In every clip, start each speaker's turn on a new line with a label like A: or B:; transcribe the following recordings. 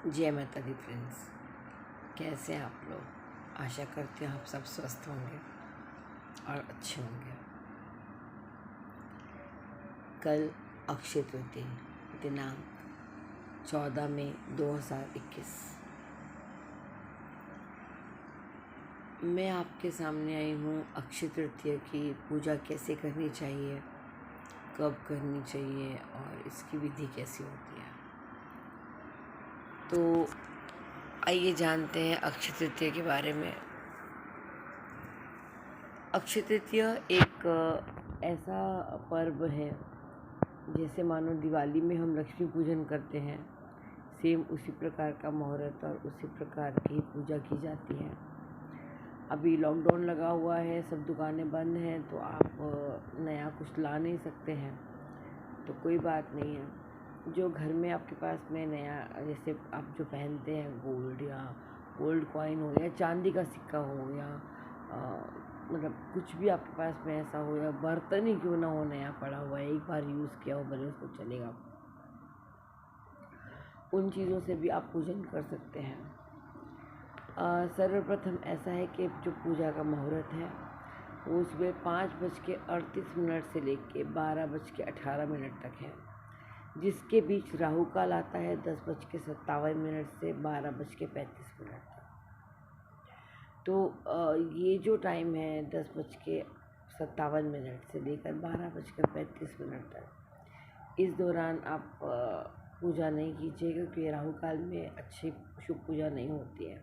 A: जय माता दी फ्रेंड्स, कैसे हैं आप लोग। आशा करती हूँ आप सब स्वस्थ होंगे और अच्छे होंगे। कल अक्षय तृतीया दिनांक 14 मई 2021। मैं आपके सामने आई हूँ अक्षय तृतीया की पूजा कैसे करनी चाहिए, कब करनी चाहिए और इसकी विधि कैसी होती है। तो आइए जानते हैं अक्षय तृतीया के बारे में। अक्षय तृतीया एक ऐसा पर्व है जैसे मानो दिवाली में हम लक्ष्मी पूजन करते हैं, सेम उसी प्रकार का मुहूर्त और उसी प्रकार की पूजा की जाती है। अभी लॉकडाउन लगा हुआ है, सब दुकानें बंद हैं, तो आप नया कुछ ला नहीं सकते हैं, तो कोई बात नहीं है। जो घर में आपके पास में नया, जैसे आप जो पहनते हैं गोल्ड या गोल्ड कॉइन हो या चांदी का सिक्का हो या मतलब कुछ भी आपके पास में ऐसा हो, या बर्तन ही क्यों ना हो नया पड़ा हुआ है, एक बार यूज़ किया हो भले उसको चलेगा, उन चीज़ों से भी आप पूजन कर सकते हैं। सर्वप्रथम ऐसा है कि जो पूजा का मुहूर्त है वो सुबह 5:38 से लेके 12:18 तक है, जिसके बीच राहु काल आता है 10:57 से 12:35 तक। तो ये जो टाइम है 10:57 से लेकर 12:35 तक, इस दौरान आप पूजा नहीं कीजिएगा क्योंकि राहु काल में अच्छी शुभ पूजा नहीं होती है।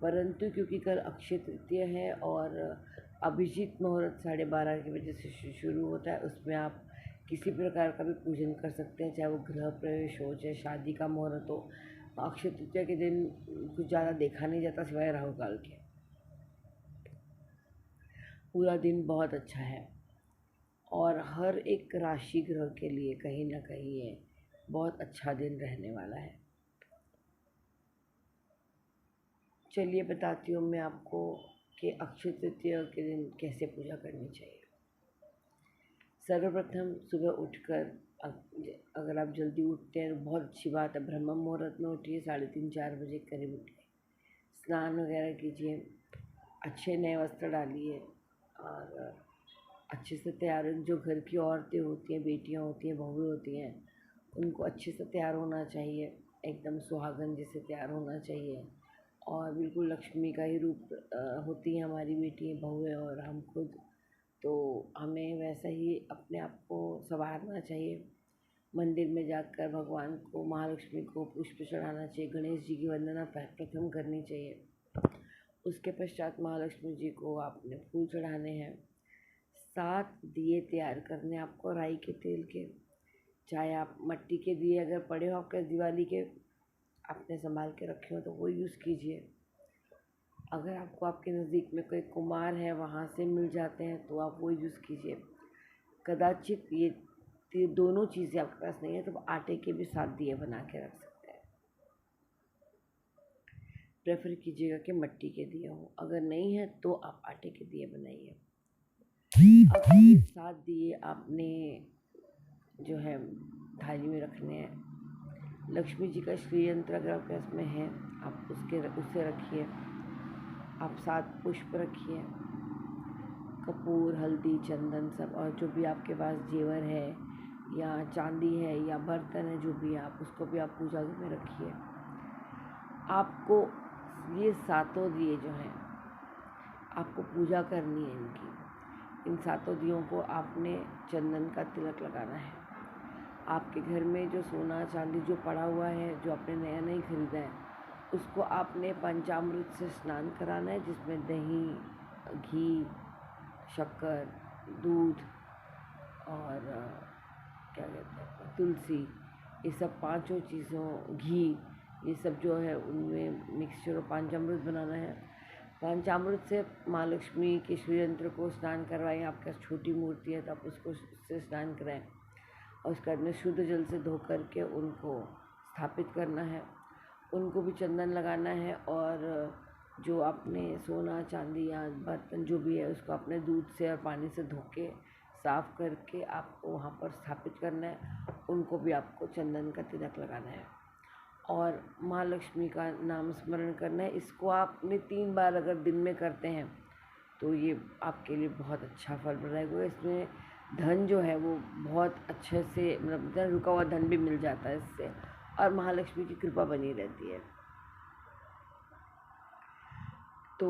A: परंतु क्योंकि कल अक्षय तृतीया है और अभिजीत मुहूर्त 12:30 के बजे से शुरू होता है, उसमें आप किसी प्रकार का भी पूजन कर सकते हैं, चाहे वो गृह प्रवेश हो, चाहे शादी का मुहूर्त हो। अक्षय तृतीया के दिन कुछ ज़्यादा देखा नहीं जाता सिवाय राहु काल के। पूरा दिन बहुत अच्छा है और हर एक राशि ग्रह के लिए कहीं ना कहीं ये बहुत अच्छा दिन रहने वाला है। चलिए बताती हूँ मैं आपको कि अक्षय तृतीया के दिन कैसे पूजा करनी चाहिए। सर्वप्रथम सुबह उठकर, अगर आप जल्दी उठते हैं तो बहुत अच्छी बात है, ब्रह्म मुहूर्त में उठिए, 3:30-4 बजे करीब उठिए, स्नान वगैरह कीजिए, अच्छे नए वस्त्र डालिए और अच्छे से तैयार। जो घर की औरतें होती हैं, बेटियां होती हैं, बहुएं होती हैं, उनको अच्छे से तैयार होना चाहिए, एकदम सुहागन जैसे तैयार होना चाहिए और बिल्कुल लक्ष्मी का ही रूप होती है हमारी बेटी बहुएं और हम खुद, तो हमें वैसा ही अपने आप को संवारना चाहिए। मंदिर में जाकर भगवान को, महालक्ष्मी को पुष्प चढ़ाना चाहिए, गणेश जी की वंदना प्रथम करनी चाहिए, उसके पश्चात महालक्ष्मी जी को आपने फूल चढ़ाने हैं। 7 दिए तैयार करने आपको राई के तेल के, चाहे आप मट्टी के दिए अगर पड़े हो आपके दिवाली के, आपने संभाल के रखे हो तो वो यूज़ कीजिए। अगर आपको आपके नज़दीक में कोई कुमार है वहाँ से मिल जाते हैं तो आप वो यूज़ कीजिए। कदाचित ये दोनों चीज़ें आपके पास नहीं है तो आटे के भी 7 दिए बना के रख सकते हैं। प्रेफर कीजिएगा कि मट्टी के दिए हो, अगर नहीं है तो आप आटे के दिए बनाइए। अब ये 7 दिए आपने जो है थाली में रखने हैं। लक्ष्मी जी का श्री यंत्र अगर आपके पास में है आप उससे रखिए। आप 7 पुष्प रखिए, कपूर, हल्दी, चंदन सब, और जो भी आपके पास जेवर है या चांदी है या बर्तन है, जो भी आप उसको भी आप पूजा में रखिए। आपको ये 7 दिए जो हैं आपको पूजा करनी है इनकी। इन 7 दियों को आपने चंदन का तिलक लगाना है। आपके घर में जो सोना चांदी जो पड़ा हुआ है, जो आपने नया नहीं खरीदा है, उसको आपने पंचामृत से स्नान कराना है, जिसमें दही, घी, शक्कर, दूध और क्या कहते हैं तुलसी, ये सब 5 चीज़ों, घी, ये सब जो है उनमें मिक्सचर और पंचामृत बनाना है। पंचामृत से माँ लक्ष्मी के श्री यंत्र को स्नान करवाएं। आपके पास छोटी मूर्ति है तो आप उसको से स्नान कराएं और उसके बाद में शुद्ध जल से धो करके उनको स्थापित करना है। उनको भी चंदन लगाना है और जो आपने सोना चांदी या बर्तन जो भी है उसको अपने दूध से और पानी से धो के साफ़ करके आपको वहाँ पर स्थापित करना है। उनको भी आपको चंदन का तिलक लगाना है और माँ लक्ष्मी का नाम स्मरण करना है। इसको आपने 3 बार अगर दिन में करते हैं तो ये आपके लिए बहुत अच्छा फल प्रदायक। इसमें धन जो है वो बहुत अच्छे से, मतलब धन, रुका हुआ धन भी मिल जाता है इससे, और महालक्ष्मी की कृपा बनी रहती है। तो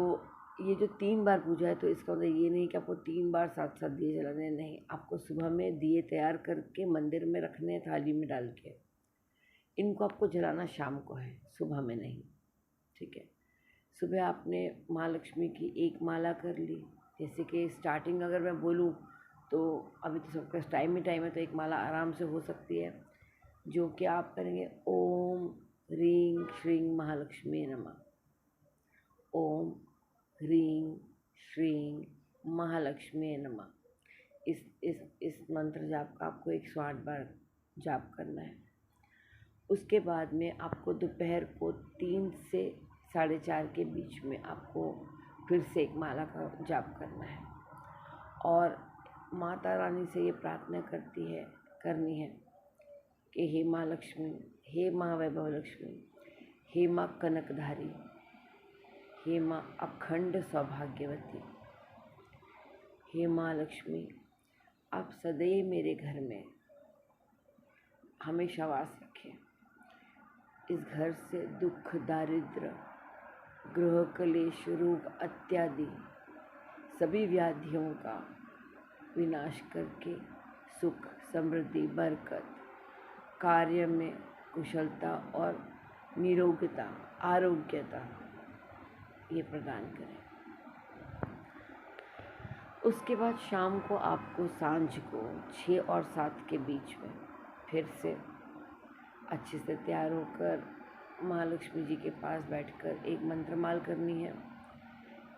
A: ये जो 3 बार पूजा है, तो इसका मतलब ये नहीं कि आपको 3 बार साथ साथ दिए जलाने हैं, नहीं। आपको सुबह में दिए तैयार करके मंदिर में रखने हैं थाली में डाल के। इनको आपको जलाना शाम को है, सुबह में नहीं, ठीक है। सुबह आपने माँ लक्ष्मी की एक माला कर ली। जैसे कि स्टार्टिंग अगर मैं बोलूँ तो अभी तो सबका टाइम ही टाइम है, तो एक माला आराम से हो सकती है, जो कि आप करेंगे ओम ह्रीं श्रीं महालक्ष्मी नमः। ओम ह्रीं श्रीं महालक्ष्मी नमः। इस मंत्र जाप का आपको 108 बार जाप करना है। उसके बाद में आपको दोपहर को 3 से 4:30 के बीच में आपको फिर से एक माला का जाप करना है, और माता रानी से ये प्रार्थना करनी है कि हे माँ लक्ष्मी, हे माँ वैभव लक्ष्मी, हे माँ कनकधारी, हे माँ अखंड सौभाग्यवती, हे माँ लक्ष्मी, आप सदैव मेरे घर में हमेशा वास रखें। इस घर से दुख, दारिद्र, गृह कलेश, रोग इत्यादि सभी व्याधियों का विनाश करके सुख, समृद्धि, बरकत, कार्य में कुशलता और निरोगता, आरोग्यता ये प्रदान करें। उसके बाद शाम को आपको सांझ को 6 और 7 के बीच में फिर से अच्छे से तैयार होकर महालक्ष्मी जी के पास बैठकर एक मंत्रमाल करनी है।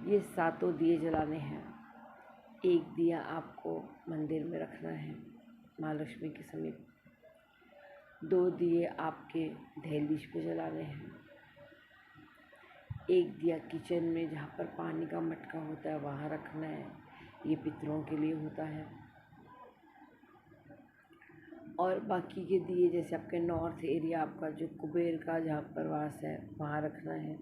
A: ये 7 दिए जलाने हैं। एक दिया आपको मंदिर में रखना है महालक्ष्मी के समीप। 2 दिए आपके दहलीज पे जलाने हैं। एक दिया किचन में जहाँ पर पानी का मटका होता है वहाँ रखना है, ये पितरों के लिए होता है। और बाकी के दिए जैसे आपके नॉर्थ एरिया, आपका जो कुबेर का जहाँ पर वास है वहाँ रखना है।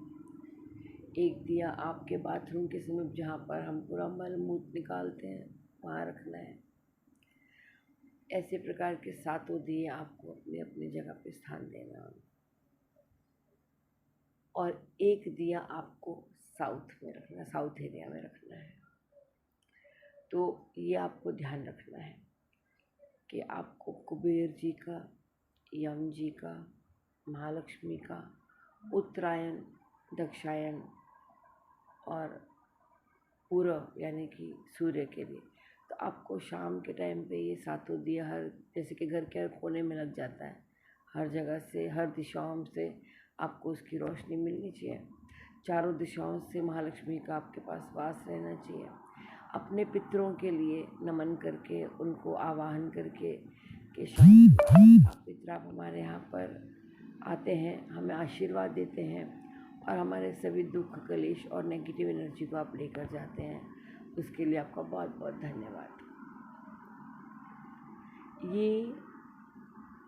A: एक दिया आपके बाथरूम के समीप जहाँ पर हम पूरा मल मूत्र निकालते हैं वहाँ रखना है। ऐसे प्रकार के 7 दिए आपको अपनी अपनी जगह पे स्थान देना है। और एक दिया आपको साउथ में रखना, साउथ एरिया में रखना है। तो ये आपको ध्यान रखना है कि आपको कुबेर जी का, यम जी का, महालक्ष्मी का, उत्तरायण, दक्षायन और पूर्व यानी कि सूर्य के लिए, तो आपको शाम के टाइम पे ये 7 दिया हर, जैसे कि घर के हर कोने में लग जाता है, हर जगह से, हर दिशाओं से आपको उसकी रोशनी मिलनी चाहिए। चारों दिशाओं से महालक्ष्मी का आपके पास वास रहना चाहिए। अपने पितरों के लिए नमन करके, उनको आवाहन करके कि शाम आप पितर आप हमारे यहाँ पर आते हैं, हमें आशीर्वाद देते हैं और हमारे सभी दुख, कलेश और नेगेटिव एनर्जी को आप लेकर जाते हैं। उसके लिए आपका बहुत बहुत धन्यवाद। ये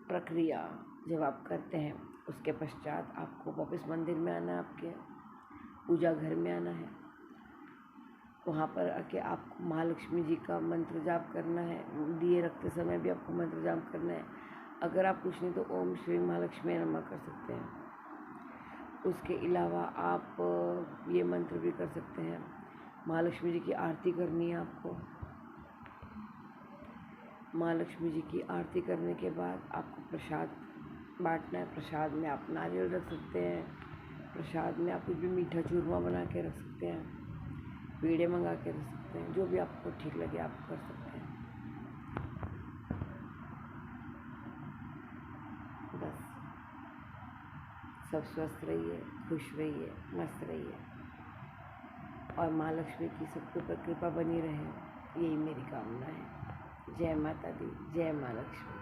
A: प्रक्रिया जब आप करते हैं उसके पश्चात आपको वापस मंदिर में आना है, आपके पूजा घर में आना है। वहाँ पर आके आपको महालक्ष्मी जी का मंत्र जाप करना है। दिए रखते समय भी आपको मंत्र जाप करना है। अगर आप कुछ नहीं तो ओम श्री महालक्ष्मी नमः कर सकते हैं। उसके अलावा आप ये मंत्र भी कर सकते हैं। महालक्ष्मी जी की आरती करनी है आपको। महालक्ष्मी जी की आरती करने के बाद आपको प्रसाद बांटना है। प्रसाद में आप नारियल रख सकते हैं, प्रसाद में आप कुछ भी मीठा चूरमा बना के रख सकते हैं, पेड़े मंगा के रख सकते हैं, जो भी आपको ठीक लगे आप कर सकते हैं। बस सब स्वस्थ रहिए, खुश रहिए, मस्त रहिए और महालक्ष्मी की सबके ऊपर कृपा बनी रहे, यही मेरी कामना है। जय माता दी, जय माँ लक्ष्मी।